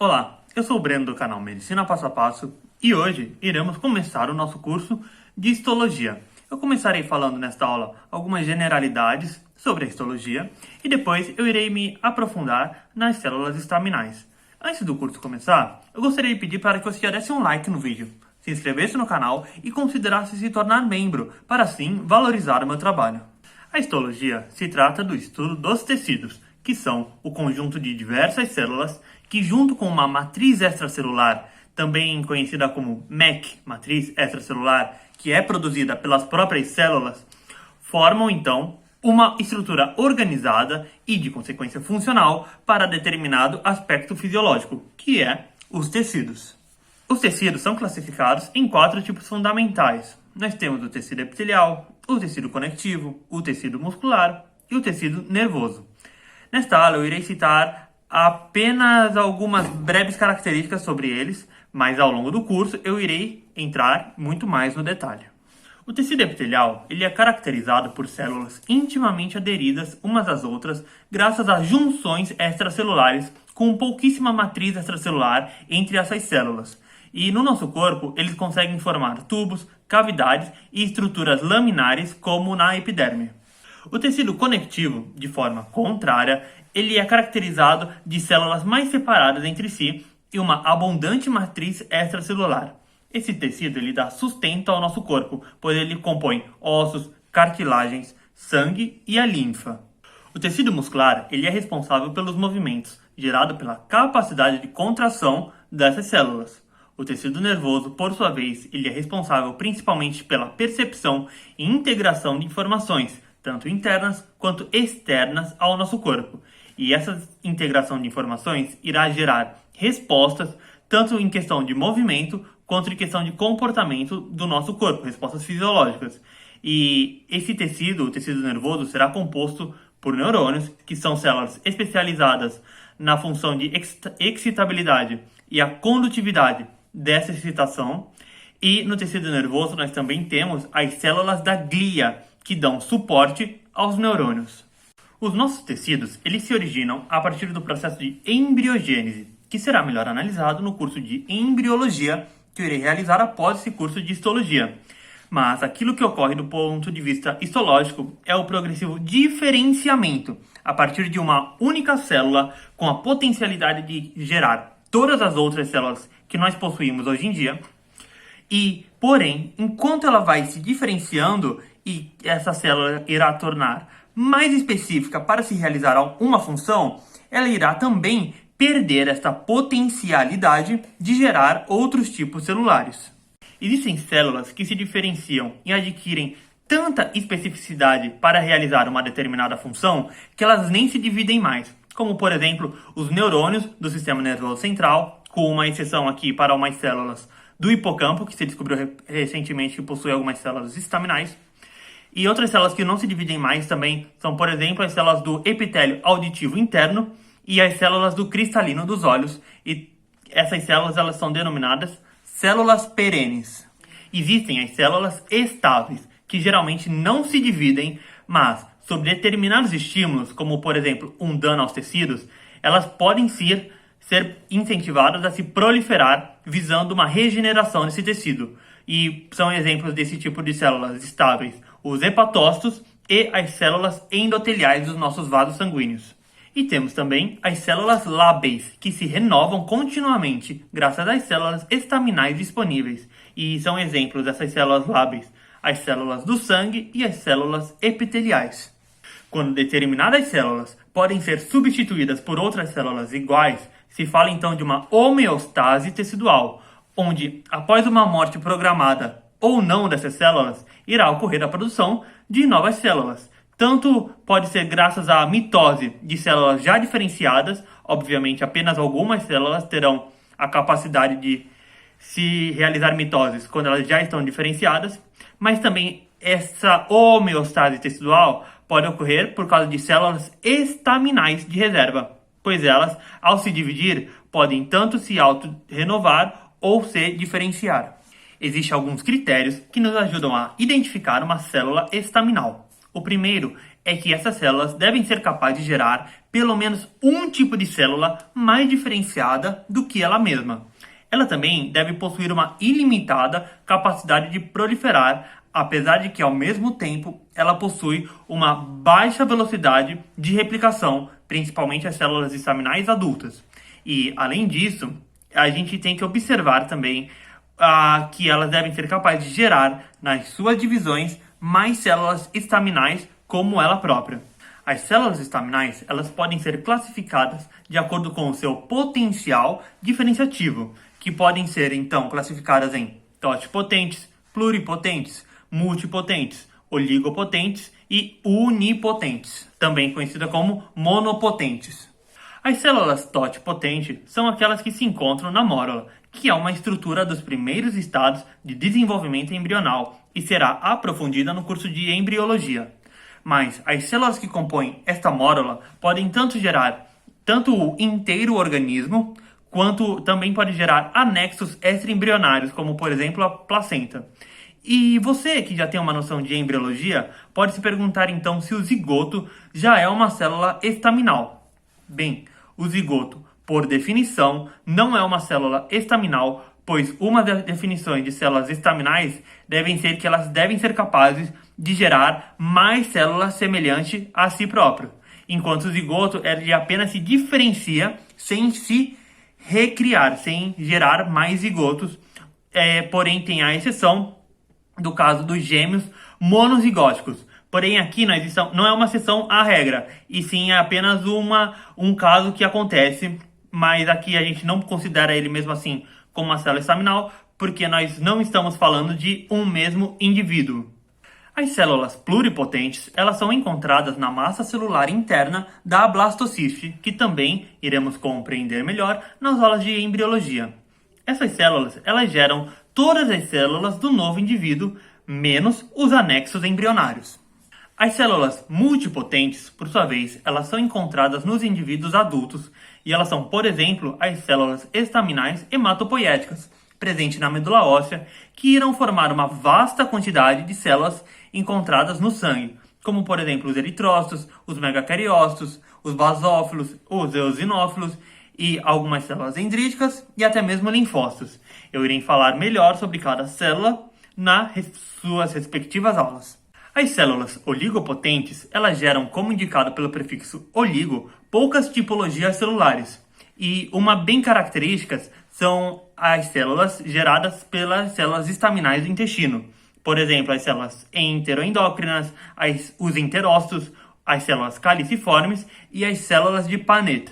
Olá, eu sou o Breno do canal Medicina Passo a Passo e hoje iremos começar o nosso curso de histologia. Eu começarei falando nesta aula algumas generalidades sobre a histologia e depois eu irei me aprofundar nas células estaminais. Antes do curso começar, eu gostaria de pedir para que você já desse um like no vídeo, se inscrevesse no canal e considerasse se tornar membro, para assim valorizar o meu trabalho. A histologia se trata do estudo dos tecidos, que são o conjunto de diversas células que, junto com uma matriz extracelular, também conhecida como MEC, matriz extracelular, que é produzida pelas próprias células, formam então uma estrutura organizada e, de consequência, funcional para determinado aspecto fisiológico, que é os tecidos. Os tecidos são classificados em 4 tipos fundamentais. Nós temos o tecido epitelial, o tecido conectivo, o tecido muscular e o tecido nervoso. Nesta aula eu irei citar apenas algumas breves características sobre eles, mas ao longo do curso eu irei entrar muito mais no detalhe. O tecido epitelial ele é caracterizado por células intimamente aderidas umas às outras graças a junções extracelulares com pouquíssima matriz extracelular entre essas células. E no nosso corpo eles conseguem formar tubos, cavidades e estruturas laminares como na epiderme. O tecido conectivo, de forma contrária, ele é caracterizado de células mais separadas entre si e uma abundante matriz extracelular. Esse tecido ele dá sustento ao nosso corpo, pois ele compõe ossos, cartilagens, sangue e a linfa. O tecido muscular ele é responsável pelos movimentos, gerado pela capacidade de contração dessas células. O tecido nervoso, por sua vez, ele é responsável principalmente pela percepção e integração de informações, tanto internas quanto externas ao nosso corpo. E essa integração de informações irá gerar respostas, tanto em questão de movimento, quanto em questão de comportamento do nosso corpo, respostas fisiológicas. E esse tecido, o tecido nervoso, será composto por neurônios, que são células especializadas na função de excitabilidade e a condutividade dessa excitação. E no tecido nervoso nós também temos as células da glia, que dão suporte aos neurônios. Os nossos tecidos eles se originam a partir do processo de embriogênese, que será melhor analisado no curso de embriologia que eu irei realizar após esse curso de histologia. Mas aquilo que ocorre do ponto de vista histológico é o progressivo diferenciamento a partir de uma única célula com a potencialidade de gerar todas as outras células que nós possuímos hoje em dia. E, porém, enquanto ela vai se diferenciando e essa célula irá tornar mais específica para se realizar uma função, ela irá também perder esta potencialidade de gerar outros tipos celulares. Existem células que se diferenciam e adquirem tanta especificidade para realizar uma determinada função que elas nem se dividem mais, como por exemplo os neurônios do sistema nervoso central, com uma exceção aqui para umas células do hipocampo, que se descobriu recentemente que possui algumas células estaminais. E outras células que não se dividem mais também são, por exemplo, as células do epitélio auditivo interno e as células do cristalino dos olhos. E essas células elas são denominadas células perenes. Existem as células estáveis, que geralmente não se dividem, mas sob determinados estímulos, como por exemplo um dano aos tecidos, elas podem ser incentivadas a se proliferar, visando uma regeneração desse tecido. E são exemplos desse tipo de células estáveis os hepatócitos e as células endoteliais dos nossos vasos sanguíneos. E temos também as células lábeis, que se renovam continuamente graças às células estaminais disponíveis. E são exemplos dessas células lábeis as células do sangue e as células epiteliais. Quando determinadas células podem ser substituídas por outras células iguais, se fala então de uma homeostase tecidual, onde, após uma morte programada ou não dessas células, irá ocorrer a produção de novas células. Tanto pode ser graças à mitose de células já diferenciadas, obviamente apenas algumas células terão a capacidade de se realizar mitoses quando elas já estão diferenciadas, mas também essa homeostase tecidual pode ocorrer por causa de células estaminais de reserva, pois elas, ao se dividir, podem tanto se auto-renovar ou se diferenciar. Existem alguns critérios que nos ajudam a identificar uma célula estaminal. O primeiro é que essas células devem ser capazes de gerar pelo menos um tipo de célula mais diferenciada do que ela mesma. Ela também deve possuir uma ilimitada capacidade de proliferar, apesar de que, ao mesmo tempo, ela possui uma baixa velocidade de replicação, principalmente as células estaminais adultas. E, além disso, a gente tem que observar também que elas devem ser capazes de gerar, nas suas divisões, mais células estaminais como ela própria. As células estaminais, elas podem ser classificadas de acordo com o seu potencial diferenciativo, que podem ser, então, classificadas em totipotentes, pluripotentes, multipotentes, oligopotentes e unipotentes, também conhecida como monopotentes. As células totipotentes são aquelas que se encontram na mórula, que é uma estrutura dos primeiros estados de desenvolvimento embrional e será aprofundida no curso de embriologia. Mas as células que compõem esta mórula podem tanto gerar o inteiro organismo, quanto também pode gerar anexos extraembrionários, como por exemplo a placenta. E você que já tem uma noção de embriologia, pode se perguntar então se o zigoto já é uma célula estaminal. Bem, o zigoto, por definição, não é uma célula estaminal, pois uma das definições de células estaminais devem ser que elas devem ser capazes de gerar mais células semelhantes a si próprio, enquanto o zigoto ele apenas se diferencia sem se recriar, sem gerar mais zigotos, porém tem a exceção do caso dos gêmeos monozigóticos. Porém, aqui não é uma exceção à regra, e sim é apenas um caso que acontece, mas aqui a gente não considera ele mesmo assim como uma célula estaminal, porque nós não estamos falando de um mesmo indivíduo. As células pluripotentes, elas são encontradas na massa celular interna da blastocisto, que também iremos compreender melhor nas aulas de embriologia. Essas células, elas geram todas as células do novo indivíduo, menos os anexos embrionários. As células multipotentes, por sua vez, elas são encontradas nos indivíduos adultos e elas são, por exemplo, as células estaminais hematopoéticas, presentes na medula óssea, que irão formar uma vasta quantidade de células encontradas no sangue, como, por exemplo, os eritrócitos, os megacariócitos, os basófilos, os eosinófilos e algumas células dendríticas e até mesmo linfócitos. Eu irei falar melhor sobre cada célula nas suas respectivas aulas. As células oligopotentes, elas geram, como indicado pelo prefixo oligo, poucas tipologias celulares. E uma bem característica são as células geradas pelas células estaminais do intestino. Por exemplo, as células enteroendócrinas, os enterócitos, as células caliciformes e as células de Paneth.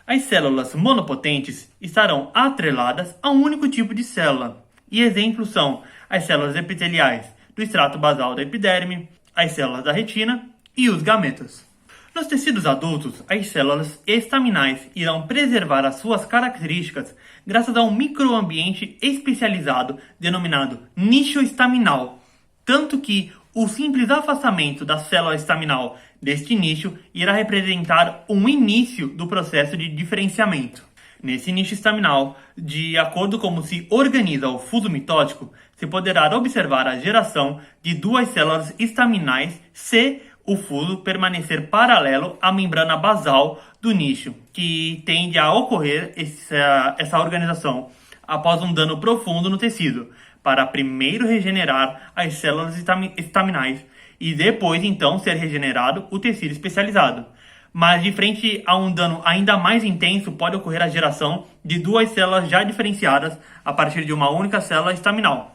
As células monopotentes estarão atreladas a um único tipo de célula. E exemplos são as células epiteliais do extrato basal da epiderme, as células da retina e os gametas. Nos tecidos adultos, as células estaminais irão preservar as suas características graças a um microambiente especializado denominado nicho estaminal, tanto que o simples afastamento da célula estaminal deste nicho irá representar um início do processo de diferenciamento. Nesse nicho estaminal, de acordo com como se organiza o fuso mitótico, se poderá observar a geração de duas células estaminais se o fuso permanecer paralelo à membrana basal do nicho, que tende a ocorrer essa organização após um dano profundo no tecido, para primeiro regenerar as células estaminais e depois então ser regenerado o tecido especializado. Mas de frente a um dano ainda mais intenso, pode ocorrer a geração de duas células já diferenciadas a partir de uma única célula estaminal.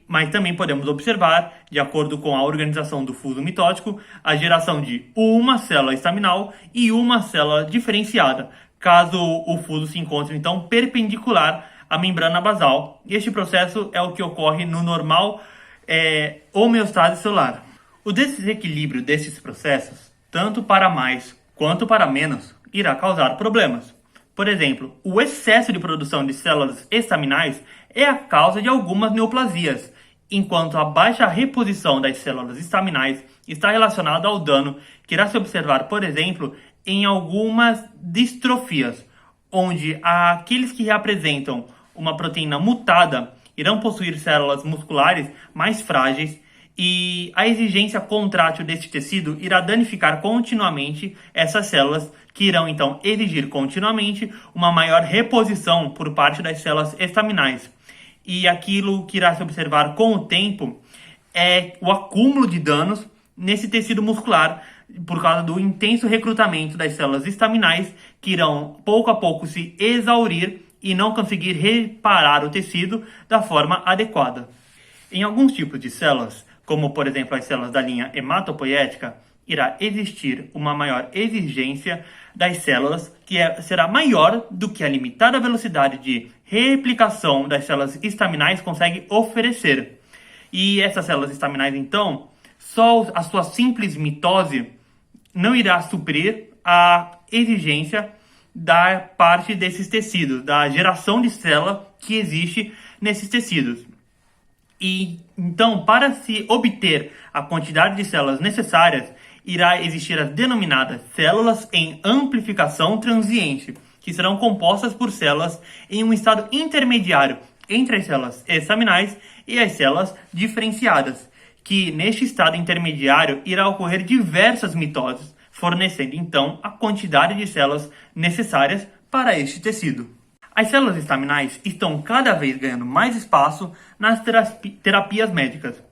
Mas também podemos observar, de acordo com a organização do fuso mitótico, a geração de uma célula estaminal e uma célula diferenciada, caso o fuso se encontre então perpendicular à membrana basal. Este processo é o que ocorre no normal homeostase celular. O desequilíbrio desses processos, tanto para mais quanto para menos, irá causar problemas. Por exemplo, o excesso de produção de células estaminais é a causa de algumas neoplasias, enquanto a baixa reposição das células estaminais está relacionada ao dano que irá se observar, por exemplo, em algumas distrofias, onde aqueles que apresentam uma proteína mutada irão possuir células musculares mais frágeis e a exigência contrátil deste tecido irá danificar continuamente essas células, que irão então exigir continuamente uma maior reposição por parte das células estaminais. E aquilo que irá se observar com o tempo é o acúmulo de danos nesse tecido muscular, por causa do intenso recrutamento das células estaminais, que irão pouco a pouco se exaurir e não conseguir reparar o tecido da forma adequada. Em alguns tipos de células, como por exemplo as células da linha hematopoética, irá existir uma maior exigência das células, que será maior do que a limitada velocidade de replicação das células estaminais consegue oferecer. E essas células estaminais, então, só a sua simples mitose não irá suprir a exigência da parte desses tecidos, da geração de célula que existe nesses tecidos. E então, para se obter a quantidade de células necessárias, irá existir as denominadas células em amplificação transiente, que serão compostas por células em um estado intermediário entre as células estaminais e as células diferenciadas, que neste estado intermediário irá ocorrer diversas mitoses, fornecendo então a quantidade de células necessárias para este tecido. As células estaminais estão cada vez ganhando mais espaço nas terapias médicas.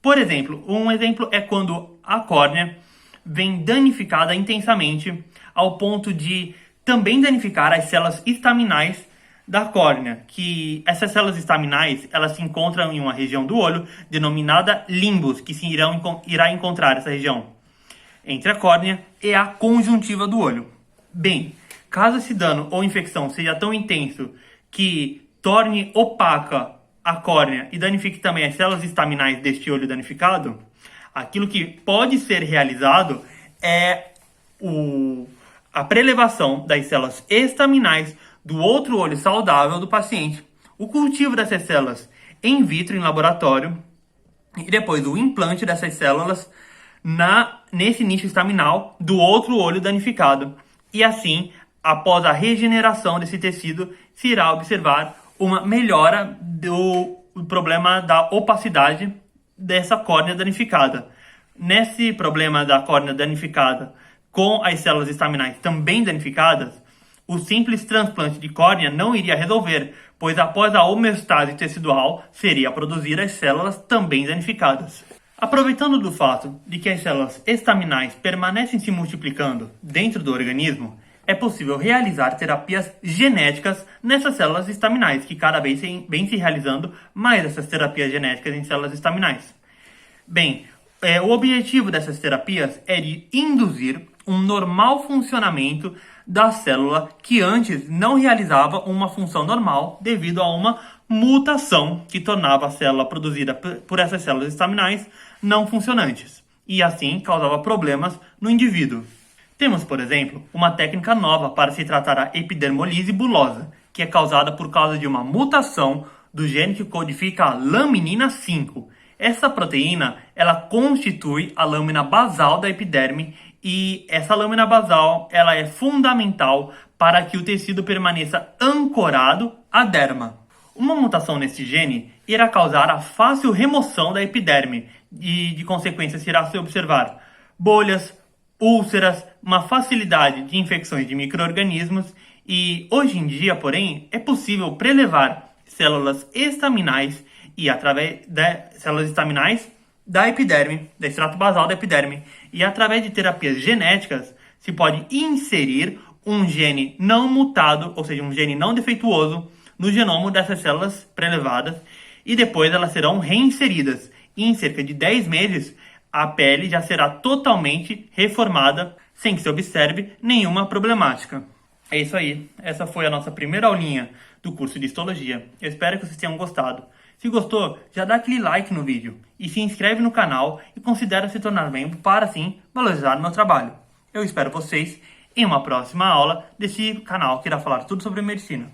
Por exemplo, um exemplo é quando a córnea vem danificada intensamente ao ponto de também danificar as células estaminais da córnea, que essas células estaminais elas se encontram em uma região do olho denominada limbus, que irá encontrar essa região entre a córnea e a conjuntiva do olho. Bem, caso esse dano ou infecção seja tão intenso que torne opaca a córnea e danifique também as células estaminais deste olho danificado, aquilo que pode ser realizado é a prelevação das células estaminais do outro olho saudável do paciente, o cultivo dessas células in vitro em laboratório e depois o implante dessas células nesse nicho estaminal do outro olho danificado. E assim, após a regeneração desse tecido, se irá observar uma melhora do problema da opacidade dessa córnea danificada. Nesse problema da córnea danificada com as células estaminais também danificadas, o simples transplante de córnea não iria resolver, pois após a homeostase tecidual seria produzir as células também danificadas. Aproveitando do fato de que as células estaminais permanecem se multiplicando dentro do organismo, é possível realizar terapias genéticas nessas células estaminais, que cada vez vem se realizando mais essas terapias genéticas em células estaminais. Bem, o objetivo dessas terapias é de induzir um normal funcionamento da célula que antes não realizava uma função normal devido a uma mutação que tornava a célula produzida por essas células estaminais não funcionantes e assim causava problemas no indivíduo. Temos, por exemplo, uma técnica nova para se tratar a epidermolise bulosa, que é causada por causa de uma mutação do gene que codifica a laminina 5. Essa proteína, ela constitui a lâmina basal da epiderme e essa lâmina basal, ela é fundamental para que o tecido permaneça ancorado à derma. Uma mutação nesse gene irá causar a fácil remoção da epiderme e, de consequência, se irá se observar bolhas, úlceras, uma facilidade de infecções de micro-organismos e, hoje em dia, porém, é possível prelevar células estaminais e através de células estaminais da epiderme, do extrato basal da epiderme, e através de terapias genéticas se pode inserir um gene não mutado, ou seja, um gene não defeituoso, no genoma dessas células prelevadas e depois elas serão reinseridas. E em cerca de 10 meses, a pele já será totalmente reformada, sem que se observe nenhuma problemática. É isso aí. Essa foi a nossa primeira aulinha do curso de histologia. Eu espero que vocês tenham gostado. Se gostou, já dá aquele like no vídeo e se inscreve no canal e considera se tornar membro para, assim, valorizar o meu trabalho. Eu espero vocês em uma próxima aula desse canal que irá falar tudo sobre medicina.